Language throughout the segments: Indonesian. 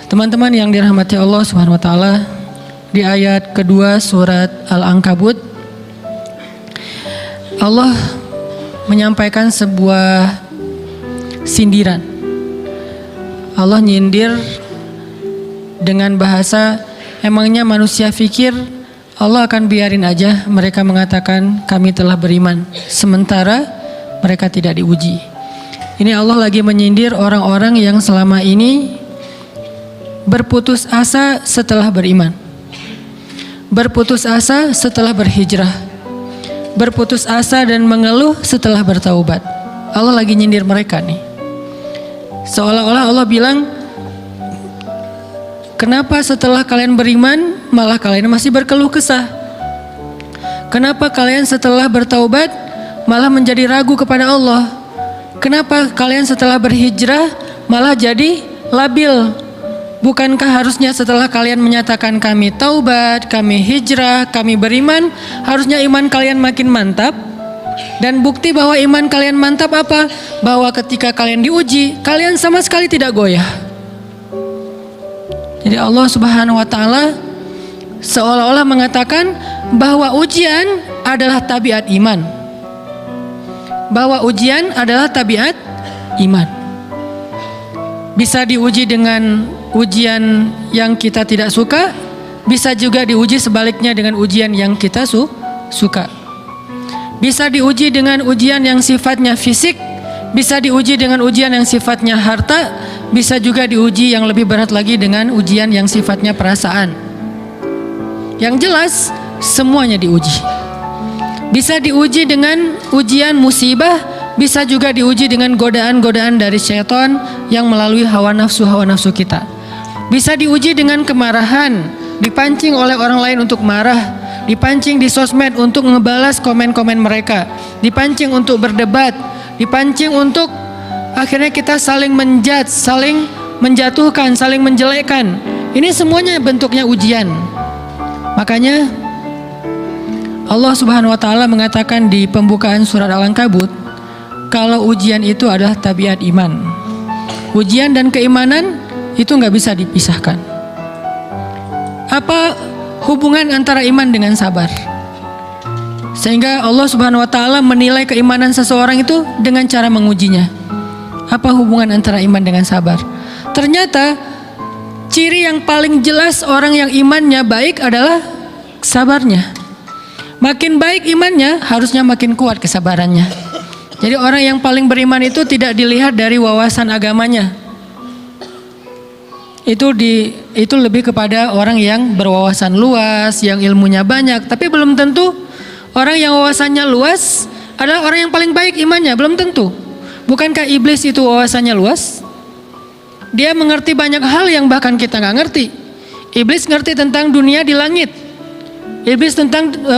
Teman-teman yang dirahmati Allah Subhanahu wa taala, di ayat kedua surat Al-Ankabut Allah menyampaikan sebuah sindiran. Allah nyindir dengan bahasa, emangnya manusia fikir Allah akan biarin aja mereka mengatakan kami telah beriman sementara mereka tidak diuji. Ini Allah lagi menyindir orang-orang yang selama ini berputus asa setelah beriman, berputus asa setelah berhijrah, berputus asa dan mengeluh setelah bertaubat. Allah lagi nyindir mereka nih. Seolah-olah Allah bilang, kenapa setelah kalian beriman malah kalian masih berkeluh kesah? Kenapa kalian setelah bertaubat malah menjadi ragu kepada Allah? Kenapa kalian setelah berhijrah malah jadi labil? Bukankah harusnya setelah kalian menyatakan kami taubat, kami hijrah, kami beriman, harusnya iman kalian makin mantap? Dan bukti bahwa iman kalian mantap apa? Bahwa ketika kalian diuji, kalian sama sekali tidak goyah. Jadi Allah Subhanahu wa taala seolah-olah mengatakan bahwa ujian adalah tabiat iman. Bahwa ujian adalah tabiat iman. Bisa diuji dengan ujian yang kita tidak suka, bisa juga diuji sebaliknya dengan ujian yang kita suka. Bisa diuji dengan ujian yang sifatnya fisik, bisa diuji dengan ujian yang sifatnya harta, bisa juga diuji yang lebih berat lagi dengan ujian yang sifatnya perasaan. Yang jelas semuanya diuji. Bisa diuji dengan ujian musibah, bisa juga diuji dengan godaan-godaan dari syaitan yang melalui hawa nafsu kita. Bisa diuji dengan kemarahan, dipancing oleh orang lain untuk marah, dipancing di sosmed untuk ngebalas komen-komen mereka, dipancing untuk berdebat, dipancing untuk akhirnya kita saling menjudge, saling menjatuhkan, saling menjelekkan. Ini semuanya bentuknya ujian. Makanya Allah Subhanahu wa taala mengatakan di pembukaan surat Al-Ankabut, kalau ujian itu adalah tabiat iman. Ujian dan keimanan itu nggak bisa dipisahkan. Apa hubungan antara iman dengan sabar? Sehingga Allah Subhanahu wa taala menilai keimanan seseorang itu dengan cara mengujinya. Apa hubungan antara iman dengan sabar? Ternyata ciri yang paling jelas orang yang imannya baik adalah sabarnya. Makin baik imannya, harusnya makin kuat kesabarannya. Jadi orang yang paling beriman itu tidak dilihat dari wawasan agamanya. Itu lebih kepada orang yang berwawasan luas, yang ilmunya banyak. Tapi belum tentu orang yang wawasannya luas adalah orang yang paling baik imannya, belum tentu. Bukankah iblis itu wawasannya luas? Dia mengerti banyak hal yang bahkan kita nggak ngerti. Iblis ngerti tentang dunia di langit. Iblis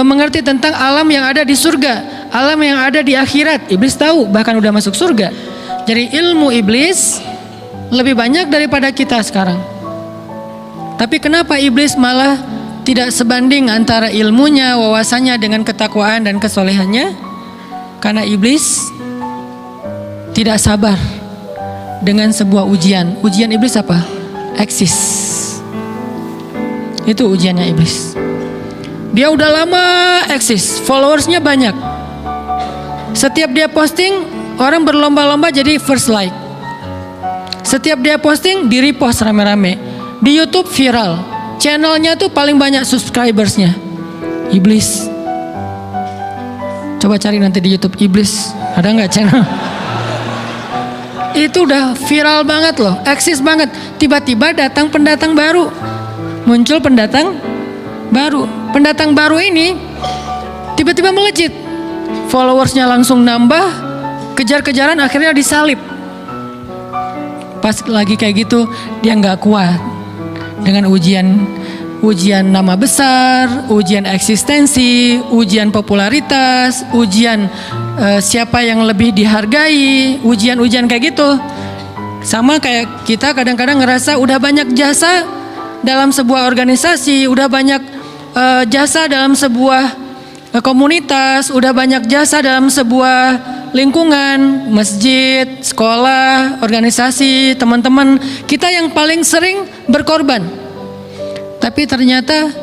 mengerti tentang alam yang ada di surga, alam yang ada di akhirat. Iblis tahu, bahkan udah masuk surga. Jadi ilmu iblis lebih banyak daripada kita sekarang. Tapi kenapa iblis malah tidak sebanding antara ilmunya, wawasannya dengan ketakwaan dan kesolehannya? Karena iblis tidak sabar dengan sebuah ujian. Ujian iblis apa? Eksis. Itu ujiannya iblis. Dia udah lama eksis, followersnya banyak. Setiap dia posting, orang berlomba-lomba jadi first like. Setiap dia posting, di repost rame-rame. Di YouTube viral. Channelnya tuh paling banyak subscribersnya. Iblis. Coba cari nanti di YouTube iblis. Ada nggak channel? Itu udah viral banget loh, eksis banget. Tiba-tiba datang pendatang baru. Muncul pendatang baru. Pendatang baru ini tiba-tiba melejit. Followersnya langsung nambah. Kejar-kejaran akhirnya disalib. Pas lagi kayak gitu dia nggak kuat dengan ujian nama besar, ujian eksistensi, ujian popularitas, ujian siapa yang lebih dihargai, ujian-ujian kayak gitu. Sama kayak kita kadang-kadang ngerasa udah banyak jasa dalam sebuah organisasi, udah banyak jasa dalam sebuah komunitas, udah banyak jasa dalam sebuah lingkungan, masjid, sekolah, organisasi, teman-teman kita yang paling sering berkorban. Tapi ternyata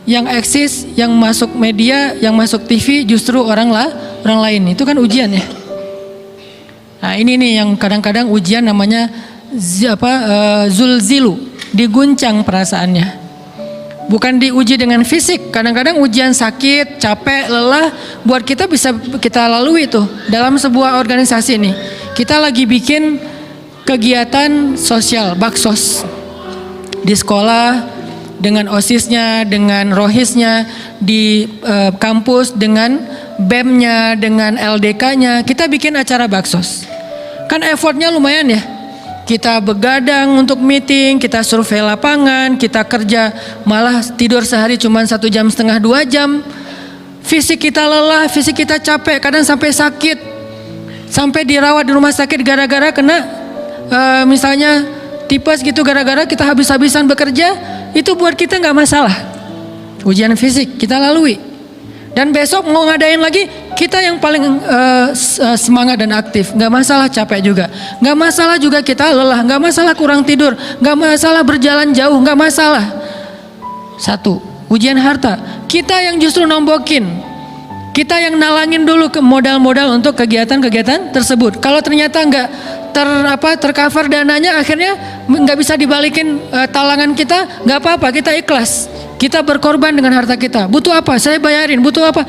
yang eksis, yang masuk media, yang masuk TV justru orang lain. Itu kan ujian ya. Nah ini nih yang kadang-kadang ujian namanya zulzilu, diguncang perasaannya. Bukan diuji dengan fisik, kadang-kadang ujian sakit, capek, lelah buat kita bisa kita lalui itu. Dalam sebuah organisasi nih, kita lagi bikin kegiatan sosial, baksos di sekolah dengan OSIS-nya, dengan ROHIS-nya, di kampus dengan BEM-nya, dengan LDK-nya, kita bikin acara baksos. Kan effortnya lumayan ya. Kita begadang untuk meeting, kita survei lapangan, kita kerja malah tidur sehari cuma 1,5 jam, 2 jam. Fisik kita lelah, fisik kita capek, kadang sampai sakit. Sampai dirawat di rumah sakit gara-gara kena misalnya tipes gitu, gara-gara kita habis-habisan bekerja. Itu buat kita nggak masalah. Ujian fisik kita lalui. Dan besok mau ngadain lagi, kita yang paling semangat dan aktif. Gak masalah capek juga. Gak masalah juga kita lelah. Gak masalah kurang tidur. Gak masalah berjalan jauh. Gak masalah. Satu, ujian harta. Kita yang justru nombokin. Kita yang nalangin dulu ke modal-modal untuk kegiatan-kegiatan tersebut. Kalau ternyata nggak tercover dananya, akhirnya nggak bisa dibalikin talangan kita, nggak apa-apa, kita ikhlas. Kita berkorban dengan harta kita. Butuh apa? Saya bayarin. Butuh apa?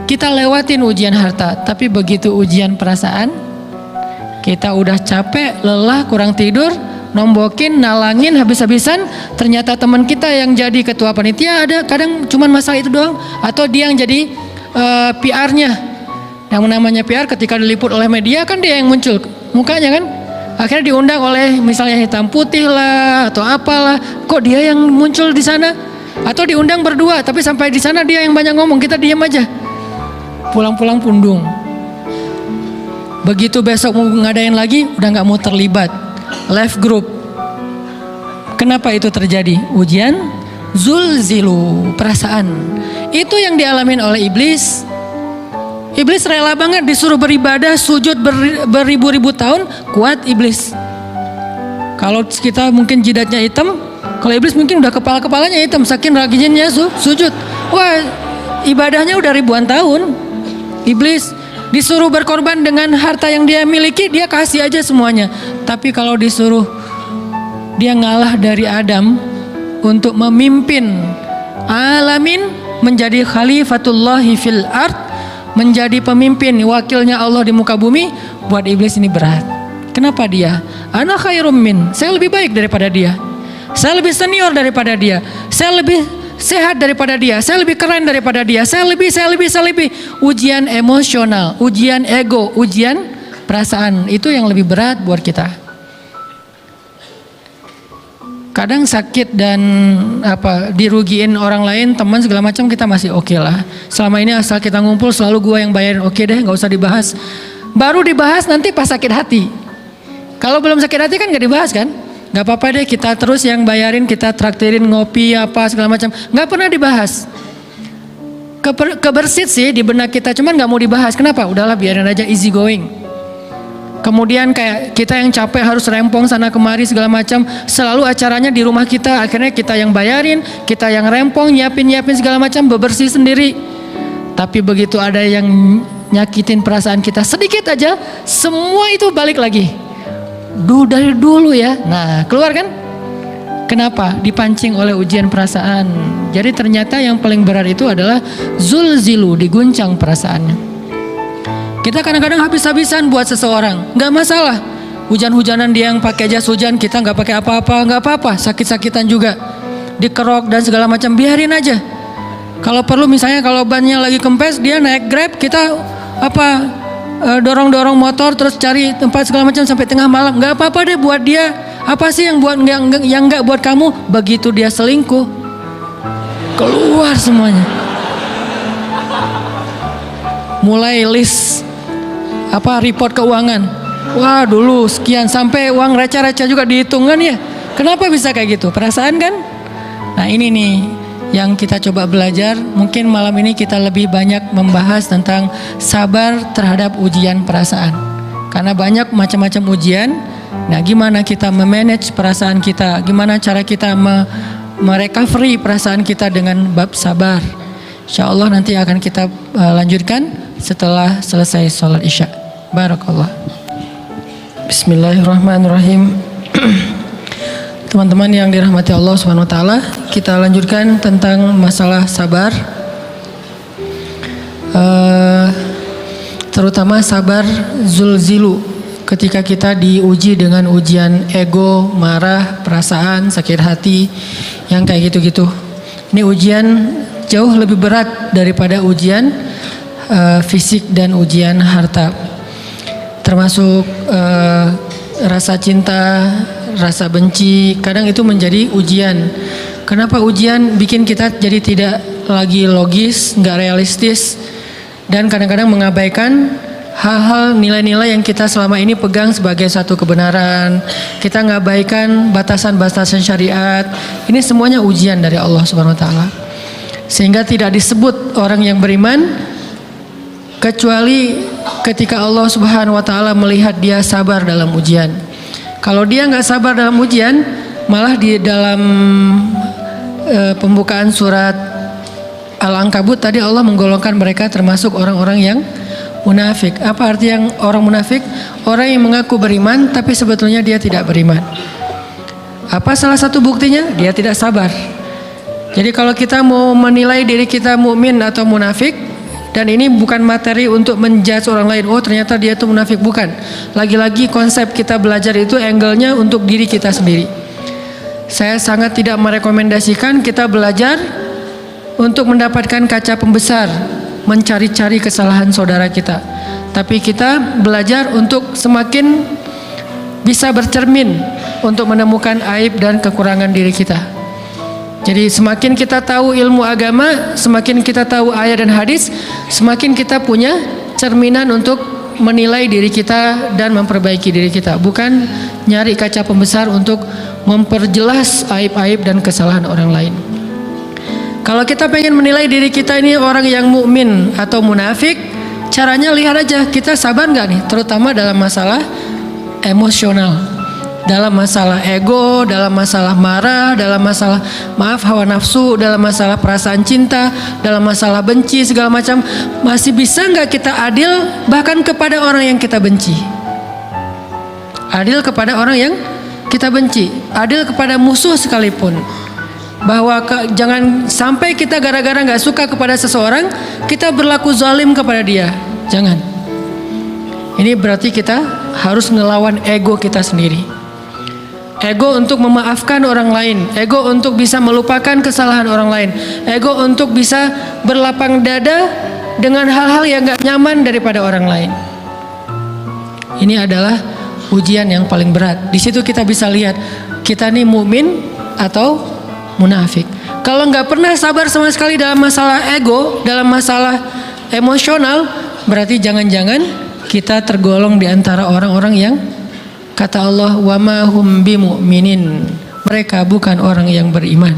Kita lewatin ujian harta. Tapi begitu ujian perasaan, kita udah capek, lelah, kurang tidur, nombokin, nalangin habis-habisan. Ternyata teman kita yang jadi ketua panitia ada kadang cuman masalah itu doang. Atau dia yang jadi PR-nya. Yang namanya PR ketika diliput oleh media kan dia yang muncul mukanya kan. Akhirnya diundang oleh misalnya hitam putih lah atau apalah. Kok dia yang muncul di sana? Atau diundang berdua, tapi sampai di sana dia yang banyak ngomong, kita diam aja. Pulang-pulang pundung. Begitu besok mau ngadain lagi, udah nggak mau terlibat. Left group. Kenapa itu terjadi? Ujian zulzilu, perasaan. Itu yang dialamin oleh iblis. Iblis rela banget disuruh beribadah, sujud beribu-ribu tahun, kuat iblis. Kalau kita mungkin jidatnya hitam, kalau iblis mungkin udah kepala-kepalanya hitam, saking rajinnya sujud. Wah, ibadahnya udah ribuan tahun. Iblis disuruh berkorban dengan harta yang dia miliki, dia kasih aja semuanya. Tapi kalau disuruh dia ngalah dari Adam untuk memimpin alamin, menjadi khalifatullahi fil ard, menjadi pemimpin, wakilnya Allah di muka bumi, buat iblis ini berat. Kenapa dia? Ana khairum min, saya lebih baik daripada dia. Saya lebih senior daripada dia. Saya lebih sehat daripada dia. Saya lebih keren daripada dia. Saya lebih. Ujian emosional, ujian ego, ujian perasaan. Itu yang lebih berat buat kita. Kadang sakit dan dirugiin orang lain, teman segala macam kita masih oke lah. Selama ini asal kita ngumpul selalu gua yang bayarin, oke deh, nggak usah dibahas. Baru dibahas nanti pas sakit hati. Kalau belum sakit hati kan nggak dibahas kan? Gak apa-apa deh, kita terus yang bayarin, kita traktirin ngopi apa segala macam. Gak pernah dibahas. Kebersit sih di benak kita, cuman gak mau dibahas. Kenapa? Udahlah biarin aja, easy going. Kemudian kayak kita yang capek harus rempong sana kemari segala macam. Selalu acaranya di rumah kita, akhirnya kita yang bayarin, kita yang rempong, nyiapin segala macam, bebersih sendiri. Tapi begitu ada yang nyakitin perasaan kita sedikit aja, semua itu balik lagi. Dari dulu ya. Nah, keluar kan? Kenapa? Dipancing oleh ujian perasaan. Jadi ternyata yang paling berat itu adalah zulzilu, diguncang perasaannya. Kita kadang-kadang habis-habisan buat seseorang, nggak masalah. Hujan-hujanan dia yang pakai jas hujan, kita nggak pakai apa-apa, nggak apa-apa. Sakit-sakitan juga, dikerok dan segala macam, biarin aja. Kalau perlu misalnya kalau bannya lagi kempes, dia naik Grab, kita dorong-dorong motor terus cari tempat segala macam sampai tengah malam, nggak apa-apa deh buat dia. Apa sih yang nggak buat kamu? Begitu dia selingkuh, keluar semuanya. Mulai list report keuangan. Wah dulu sekian, sampai uang receh-receh juga dihitung kan ya. Kenapa bisa kayak gitu? Perasaan kan? Nah ini nih yang kita coba belajar. Mungkin malam ini kita lebih banyak membahas tentang sabar terhadap ujian perasaan. Karena banyak macam-macam ujian. Nah, gimana kita memanage perasaan kita? Gimana cara kita merecovery perasaan kita dengan bab sabar? Insya Allah nanti akan kita lanjutkan setelah selesai sholat isya. Barakallah. Bismillahirrahmanirrahim. Teman-teman yang dirahmati Allah Subhanahu wa taala, kita lanjutkan tentang masalah sabar. Terutama sabar zulzilu, ketika kita diuji dengan ujian ego, marah, perasaan, sakit hati, yang kayak gitu-gitu. Ini ujian jauh lebih berat daripada ujian fisik dan ujian harta. Termasuk rasa cinta, rasa benci, kadang itu menjadi ujian. Kenapa ujian bikin kita jadi tidak lagi logis, nggak realistis, dan kadang-kadang mengabaikan hal-hal nilai-nilai yang kita selama ini pegang sebagai satu kebenaran. Kita ngabaikan batasan-batasan syariat. Ini semuanya ujian dari Allah Subhanahu wa taala. Sehingga tidak disebut orang yang beriman kecuali ketika Allah Subhanahu wa taala melihat dia sabar dalam ujian. Kalau dia nggak sabar dalam ujian, malah di dalam pembukaan surat Al-Ankabut tadi Allah menggolongkan mereka termasuk orang-orang yang munafik. Apa arti yang orang munafik? Orang yang mengaku beriman tapi sebetulnya dia tidak beriman. Apa salah satu buktinya? Dia tidak sabar. Jadi kalau kita mau menilai diri kita mukmin atau munafik, dan ini bukan materi untuk menjudge orang lain, oh ternyata dia itu munafik, bukan. Lagi-lagi konsep kita belajar itu angle-nya untuk diri kita sendiri. Saya sangat tidak merekomendasikan kita belajar untuk mendapatkan kaca pembesar, mencari-cari kesalahan saudara kita. Tapi kita belajar untuk semakin bisa bercermin untuk menemukan aib dan kekurangan diri kita. Jadi semakin kita tahu ilmu agama, semakin kita tahu ayat dan hadis, semakin kita punya cerminan untuk menilai diri kita dan memperbaiki diri kita. Bukan nyari kaca pembesar untuk memperjelas aib-aib dan kesalahan orang lain. Kalau kita pengen menilai diri kita ini orang yang mukmin atau munafik, caranya lihat aja kita sabar nggak nih, terutama dalam masalah emosional. Dalam masalah ego, dalam masalah marah, dalam masalah hawa nafsu, dalam masalah perasaan cinta, dalam masalah benci, segala macam. Masih bisa nggak kita adil bahkan kepada orang yang kita benci? Adil kepada orang yang kita benci, adil kepada musuh sekalipun. Bahwa jangan sampai kita gara-gara nggak suka kepada seseorang, kita berlaku zalim kepada dia. Jangan. Ini berarti kita harus ngelawan ego kita sendiri. Ego untuk memaafkan orang lain, ego untuk bisa melupakan kesalahan orang lain, ego untuk bisa berlapang dada dengan hal-hal yang gak nyaman daripada orang lain. Ini adalah ujian yang paling berat. Di situ kita bisa lihat kita nih mukmin atau munafik. Kalau nggak pernah sabar sama sekali dalam masalah ego, dalam masalah emosional, berarti jangan-jangan kita tergolong di antara orang-orang yang kata Allah, wa ma hum bimu'minin, mereka bukan orang yang beriman.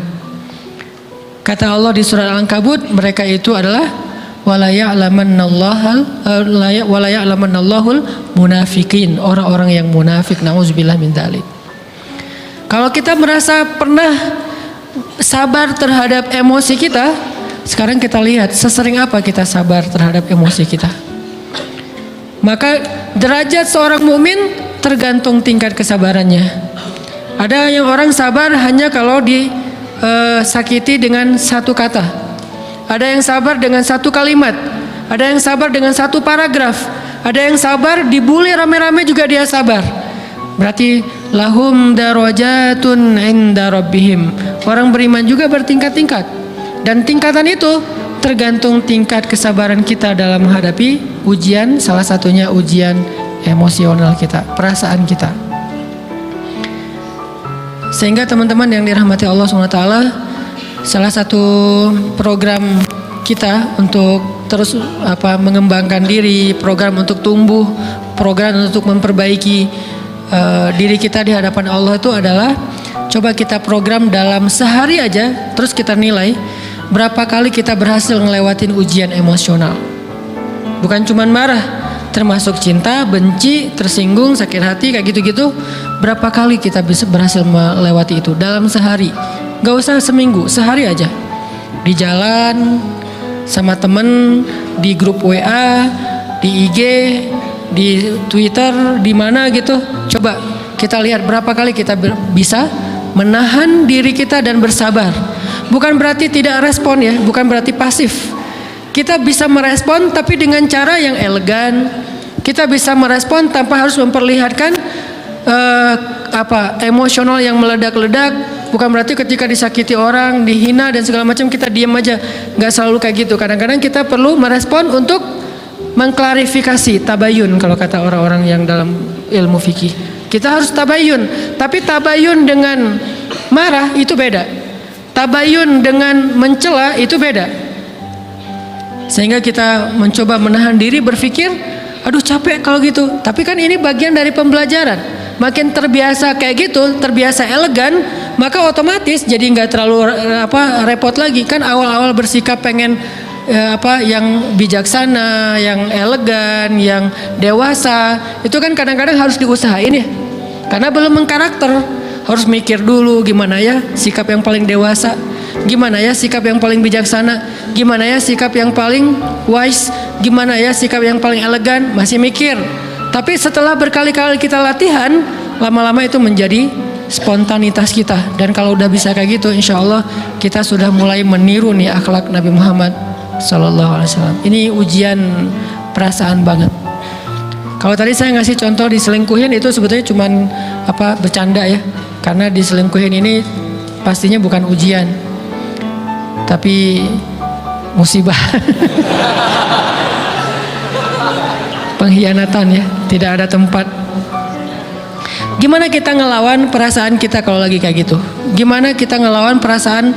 Kata Allah di surat Al-Ankabut, mereka itu adalah wala ya'lamannallahul munafikin, orang-orang yang munafik. Nauzubillah min dzalik. Kalau kita merasa pernah sabar terhadap emosi kita, sekarang kita lihat sesering apa kita sabar terhadap emosi kita. Maka derajat seorang mukmin tergantung tingkat kesabarannya. Ada yang orang sabar hanya kalau disakiti dengan satu kata. Ada yang sabar dengan satu kalimat. Ada yang sabar dengan satu paragraf. Ada yang sabar dibully rame-rame juga dia sabar. Berarti lahum darajatun inda rabbihim. Orang beriman juga bertingkat-tingkat. Dan tingkatan itu tergantung tingkat kesabaran kita dalam menghadapi ujian, salah satunya ujian emosional kita, perasaan kita. Sehingga teman-teman yang dirahmati Allah SWT, salah satu program kita untuk terus mengembangkan diri, program untuk tumbuh, program untuk memperbaiki diri kita di hadapan Allah itu adalah coba kita program dalam sehari aja, terus kita nilai berapa kali kita berhasil ngelewatin ujian emosional. Bukan cuman marah, termasuk cinta, benci, tersinggung, sakit hati, kayak gitu-gitu. Berapa kali kita bisa berhasil melewati itu dalam sehari? Gak usah seminggu, sehari aja. Di jalan, sama temen, di grup WA, di IG, di Twitter, di mana gitu. Coba kita lihat berapa kali kita bisa menahan diri kita dan bersabar. Bukan berarti tidak respon ya, bukan berarti pasif. Kita bisa merespon tapi dengan cara yang elegan. Kita bisa merespon tanpa harus memperlihatkan emosional yang meledak-ledak. Bukan berarti ketika disakiti orang, dihina dan segala macam kita diam aja. Nggak selalu kayak gitu. Kadang-kadang kita perlu merespon untuk mengklarifikasi, tabayun kalau kata orang-orang yang dalam ilmu fikih. Kita harus tabayun. Tapi tabayun dengan marah itu beda. Tabayun dengan mencela itu beda. Sehingga kita mencoba menahan diri berpikir, aduh capek kalau gitu. Tapi kan ini bagian dari pembelajaran. Makin terbiasa kayak gitu, terbiasa elegan, maka otomatis jadi nggak terlalu repot lagi. Kan awal-awal bersikap pengen yang bijaksana, yang elegan, yang dewasa, itu kan kadang-kadang harus diusahain ya. Karena belum mengkarakter, harus mikir dulu gimana ya sikap yang paling dewasa, gimana ya sikap yang paling bijaksana, gimana ya sikap yang paling wise, gimana ya sikap yang paling elegan, masih mikir. Tapi setelah berkali-kali kita latihan, lama-lama itu menjadi spontanitas kita. Dan kalau udah bisa kayak gitu, insya Allah kita sudah mulai meniru nih akhlak Nabi Muhammad Sallallahu Alaihi Wasallam. Ini ujian perasaan banget. Kalau tadi saya ngasih contoh diselingkuhin itu sebetulnya cuman bercanda ya. Karena diselingkuhin ini pastinya bukan ujian, tapi musibah. Pengkhianatan ya, tidak ada tempat. Gimana kita ngelawan perasaan kita kalau lagi kayak gitu? Gimana kita ngelawan perasaan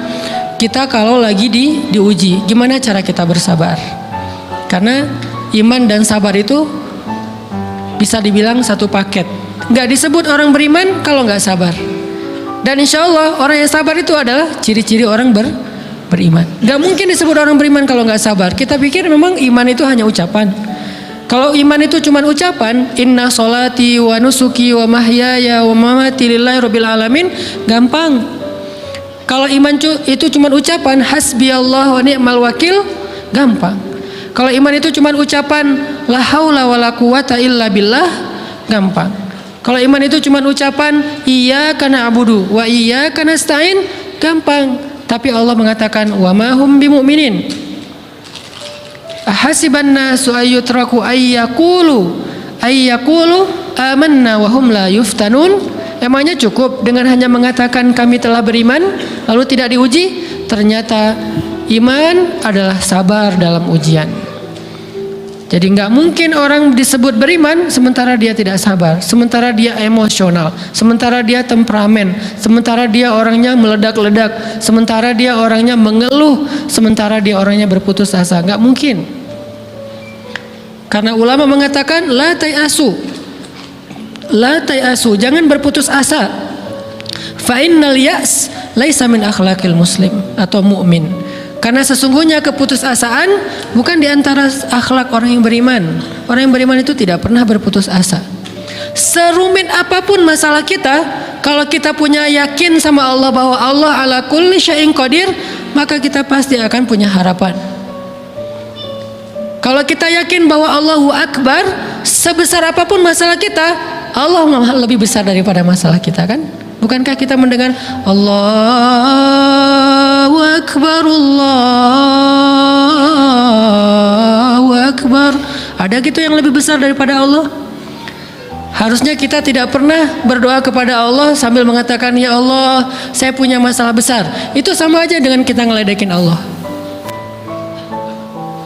kita kalau lagi diuji? Gimana cara kita bersabar? Karena iman dan sabar itu bisa dibilang satu paket. Gak disebut orang beriman kalau gak sabar. Dan insya Allah orang yang sabar itu adalah ciri-ciri orang beriman. Gak mungkin disebut orang beriman kalau gak sabar. Kita pikir memang iman itu hanya ucapan. Kalau iman itu cuma ucapan, inna sholati wa nusuki wa mahyaya wa mamati lillahi rabbil alamin, gampang. Kalau iman itu cuma ucapan, hasbiyallah wa ni'mal wakil, gampang. Kalau iman itu cuma ucapan, la haula wa la quwata illa billah, gampang. Kalau iman itu cuma ucapan, iyyaka na'budu wa iyyaka nasta'in, gampang. Tapi Allah mengatakan, wa ma hum bimu'minin. Ahasiban nasu ayyutraku ayyakulu amanna wa hum la yuftanun. Emangnya cukup dengan hanya mengatakan kami telah beriman lalu tidak diuji? Ternyata iman adalah sabar dalam ujian. Jadi nggak mungkin orang disebut beriman sementara dia tidak sabar, sementara dia emosional, sementara dia temperamen, sementara dia orangnya meledak-ledak, sementara dia orangnya mengeluh, sementara dia orangnya berputus asa. Nggak mungkin. Karena ulama mengatakan la tayasu, jangan berputus asa. Fa innal ya's laisa min akhlaqil muslim atau mu'min. Karena sesungguhnya keputusasaan bukan di antara akhlak orang yang beriman. Orang yang beriman itu tidak pernah berputus asa. Serumit apapun masalah kita, kalau kita punya yakin sama Allah bahwa Allah ala kulli syai'in qadir, maka kita pasti akan punya harapan. Kalau kita yakin bahwa Allahu Akbar, sebesar apapun masalah kita, Allah lebih besar daripada masalah kita, kan? Bukankah kita mendengar Allahu Akbar, Allahu Akbar? Ada gitu yang lebih besar daripada Allah? Harusnya kita tidak pernah berdoa kepada Allah sambil mengatakan, ya Allah, saya punya masalah besar. Itu sama aja dengan kita ngeledekin Allah.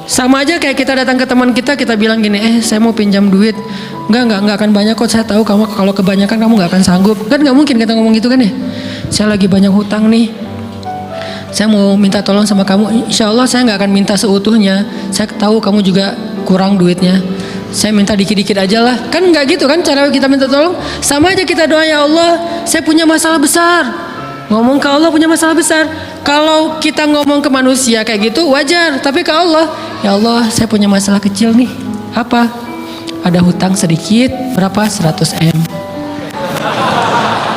Sama aja kayak kita datang ke teman kita bilang gini, saya mau pinjam duit. Enggak akan banyak kok, saya tahu kamu kalau kebanyakan kamu nggak akan sanggup. Kan nggak mungkin kita ngomong gitu kan ya. Saya lagi banyak hutang nih, saya mau minta tolong sama kamu. Insya Allah saya nggak akan minta seutuhnya. Saya tahu kamu juga kurang duitnya, saya minta dikit-dikit aja lah. Kan nggak gitu kan cara kita minta tolong. Sama aja kita doa, ya Allah, saya punya masalah besar. Ngomong ke Allah punya masalah besar. Kalau kita ngomong ke manusia kayak gitu wajar, tapi ke Allah, ya Allah saya punya masalah kecil nih. Apa? Ada hutang sedikit, berapa? 100 M.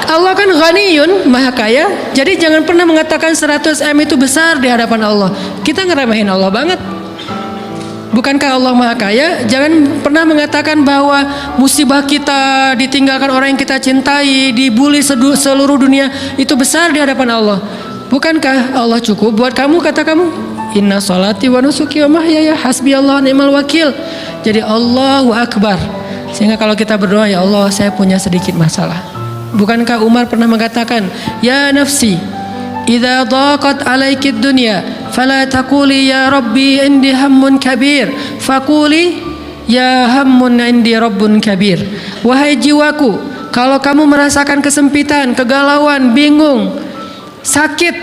Allah kan ghaniyun, maha kaya. Jadi jangan pernah mengatakan 100 M itu besar di hadapan Allah. Kita ngeremehin Allah banget. Bukankah Allah maha kaya? Jangan pernah mengatakan bahwa musibah kita, ditinggalkan orang yang kita cintai, dibully seluruh dunia, itu besar di hadapan Allah. Bukankah Allah cukup buat kamu, kata kamu? Inna sholati wa nusuki wa mahyaya hasbiyallahu ni'mal wakil. Jadi Allahu Akbar. Sehingga kalau kita berdoa, ya Allah saya punya sedikit masalah. Bukankah Umar pernah mengatakan, ya nafsi, idza dhaqat alaikid dunya fala taquli ya rabbi indi hammun kabir, faquli ya hammun indi rabbun kabir. Wahai jiwaku, kalau kamu merasakan kesempitan, kegalauan, bingung, sakit,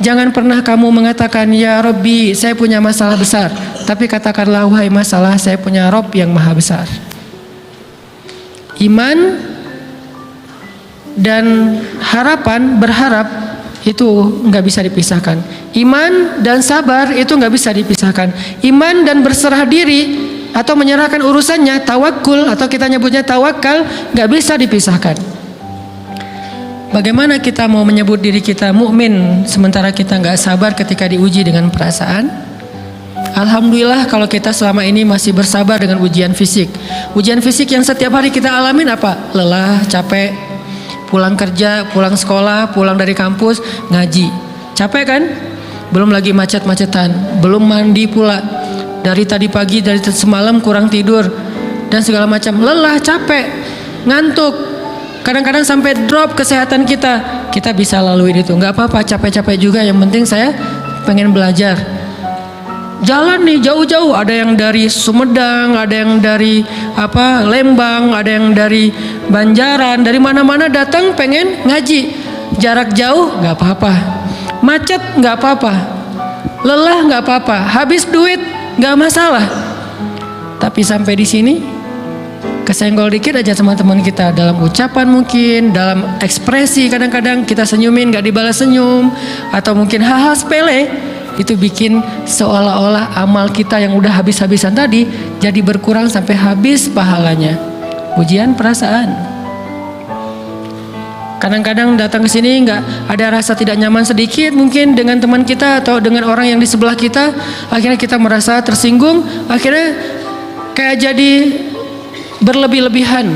jangan pernah kamu mengatakan ya Rabbi saya punya masalah besar, tapi katakanlah wahai masalah saya punya Rabb yang maha besar. Iman dan harapan, berharap itu nggak bisa dipisahkan. Iman dan sabar itu nggak bisa dipisahkan. Iman dan berserah diri atau menyerahkan urusannya, tawakul atau kita nyebutnya tawakal, nggak bisa dipisahkan. Bagaimana kita mau menyebut diri kita mukmin sementara kita nggak sabar ketika diuji dengan perasaan? Alhamdulillah kalau kita selama ini masih bersabar dengan ujian fisik. Ujian fisik yang setiap hari kita alamin apa? Lelah, capek, pulang kerja, pulang sekolah, pulang dari kampus, ngaji. Capek kan? Belum lagi macet-macetan, belum mandi pula. Dari tadi pagi, dari semalam kurang tidur dan segala macam. Lelah, capek, ngantuk. Kadang-kadang sampai drop kesehatan kita. Kita bisa lalui itu, nggak apa-apa, capek-capek juga. Yang penting saya pengen belajar. Jalan nih jauh-jauh, ada yang dari Sumedang, ada yang dari Lembang, ada yang dari Banjaran, dari mana-mana datang pengen ngaji. Jarak jauh nggak apa-apa, macet nggak apa-apa, lelah nggak apa-apa, habis duit nggak masalah. Tapi sampai di sini kesenggol dikit aja teman-teman kita, dalam ucapan mungkin, dalam ekspresi kadang-kadang kita senyumin nggak dibalas senyum, atau mungkin hal-hal sepele. Itu bikin seolah-olah amal kita yang udah habis-habisan tadi jadi berkurang sampai habis pahalanya. Ujian perasaan. Kadang-kadang datang ke sini nggak ada rasa tidak nyaman sedikit mungkin dengan teman kita atau dengan orang yang di sebelah kita, akhirnya kita merasa tersinggung, akhirnya kayak jadi berlebih-lebihan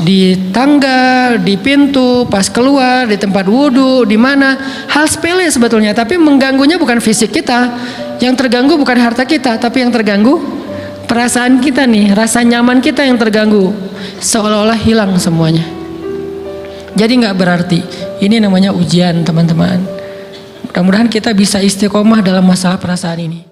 di tangga, di pintu, pas keluar, di tempat wudhu, di mana, hal sepele sebetulnya, tapi mengganggunya bukan fisik kita, yang terganggu bukan harta kita, tapi yang terganggu perasaan kita nih, rasa nyaman kita yang terganggu, seolah-olah hilang semuanya. Jadi nggak berarti. Ini namanya ujian teman-teman. Mudah-mudahan kita bisa istiqomah dalam masalah perasaan ini.